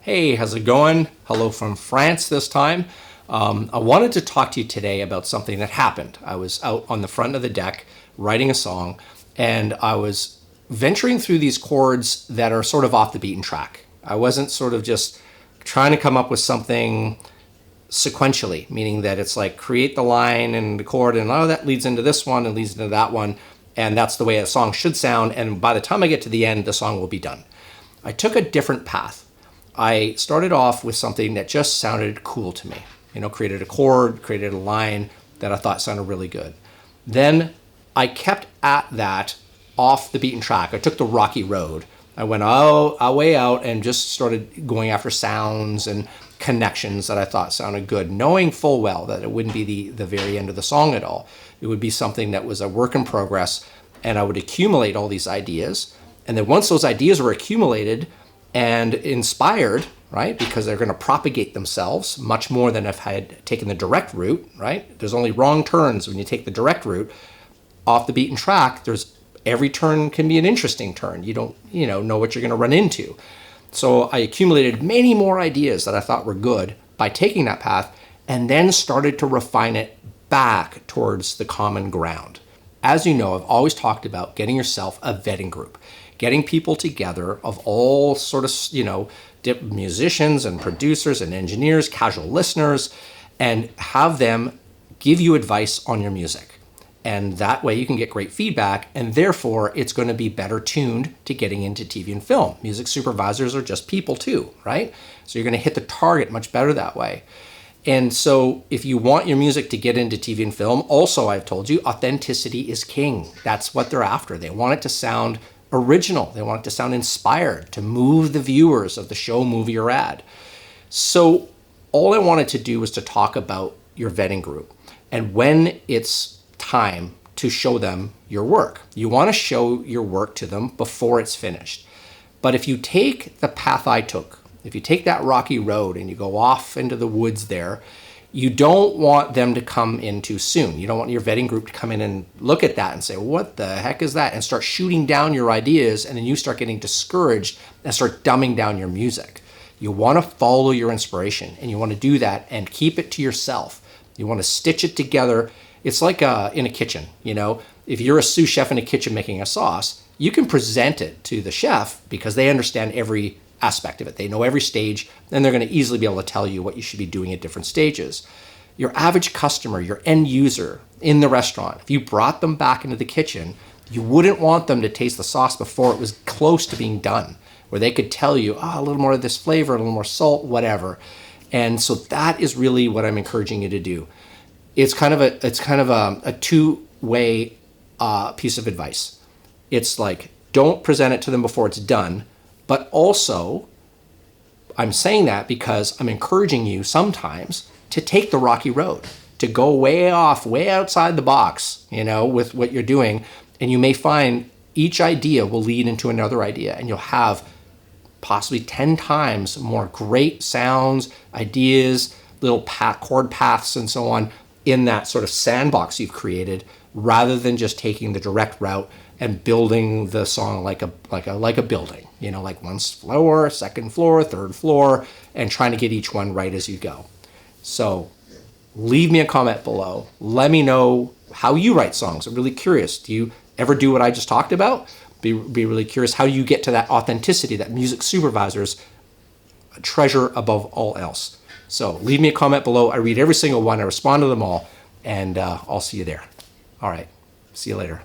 Hey, how's it going? Hello from France this time. I wanted to talk to you today about something that happened. I was out on the front of the deck writing a song, and I was venturing through these chords that are sort of off the beaten track. I wasn't sort of just trying to come up with something sequentially, meaning that it's like create the line and the chord and that leads into this one and leads into that one, and that's the way a song should sound, and by the time I get to the end, the song will be done. I took a different path. I started off with something that just sounded cool to me. Created a chord, created a line that I thought sounded really good. Then I kept at that off the beaten track. I took the rocky road. I went way out and just started going after sounds and connections that I thought sounded good, knowing full well that it wouldn't be the very end of the song at all. It would be something that was a work in progress, and I would accumulate all these ideas. And then once those ideas were accumulated and inspired, right, because they're going to propagate themselves much more than if I had taken the direct route, right? There's only wrong turns when you take the direct route. Off the beaten track, every turn can be an interesting turn. You don't, know what you're going to run into. So I accumulated many more ideas that I thought were good by taking that path, and then started to refine it back towards the common ground. As you know, I've always talked about getting yourself a vetting group, getting people together of all sort of, musicians and producers and engineers, casual listeners, and have them give you advice on your music. And that way you can get great feedback, and therefore it's going to be better tuned to getting into TV and film. Music supervisors are just people too, right? So you're going to hit the target much better that way. And so if you want your music to get into TV and film, also I've told you, authenticity is king. That's what they're after. They want it to sound original. They want it to sound inspired, to move the viewers of the show, movie, or ad. So all I wanted to do was to talk about your vetting group and when it's time to show them your work. You want to show your work to them before it's finished. But if you take the path I took, if you take that rocky road and you go off into the woods there, you don't want them to come in too soon. You don't want your vetting group to come in and look at that and say, what the heck is that? And start shooting down your ideas, and then you start getting discouraged and start dumbing down your music. You want to follow your inspiration, and you want to do that and keep it to yourself. You want to stitch it together. It's like in a kitchen, If you're a sous chef in a kitchen making a sauce, you can present it to the chef because they understand every aspect of it. They know every stage, and they're going to easily be able to tell you what you should be doing at different stages. Your average customer, your end user in the restaurant, if you brought them back into the kitchen, you wouldn't want them to taste the sauce before it was close to being done, where they could tell you, a little more of this flavor, a little more salt, whatever. And so that is really what I'm encouraging you to do. It's kind of a two-way piece of advice. It's like, don't present it to them before it's done, but also I'm saying that because I'm encouraging you sometimes to take the rocky road, to go way off, way outside the box, with what you're doing. And you may find each idea will lead into another idea, and you'll have possibly 10 times more great sounds, ideas, little chord paths, and so on in that sort of sandbox you've created, rather than just taking the direct route and building the song like a building, like one floor, second floor, third floor, and trying to get each one right as you go. So leave me a comment below. Let me know how you write songs. I'm really curious. Do you ever do what I just talked about? Be really curious how you get to that authenticity that music supervisors treasure above all else. So leave me a comment below. I read every single one. I respond to them all, and I'll see you there. All right. See you later.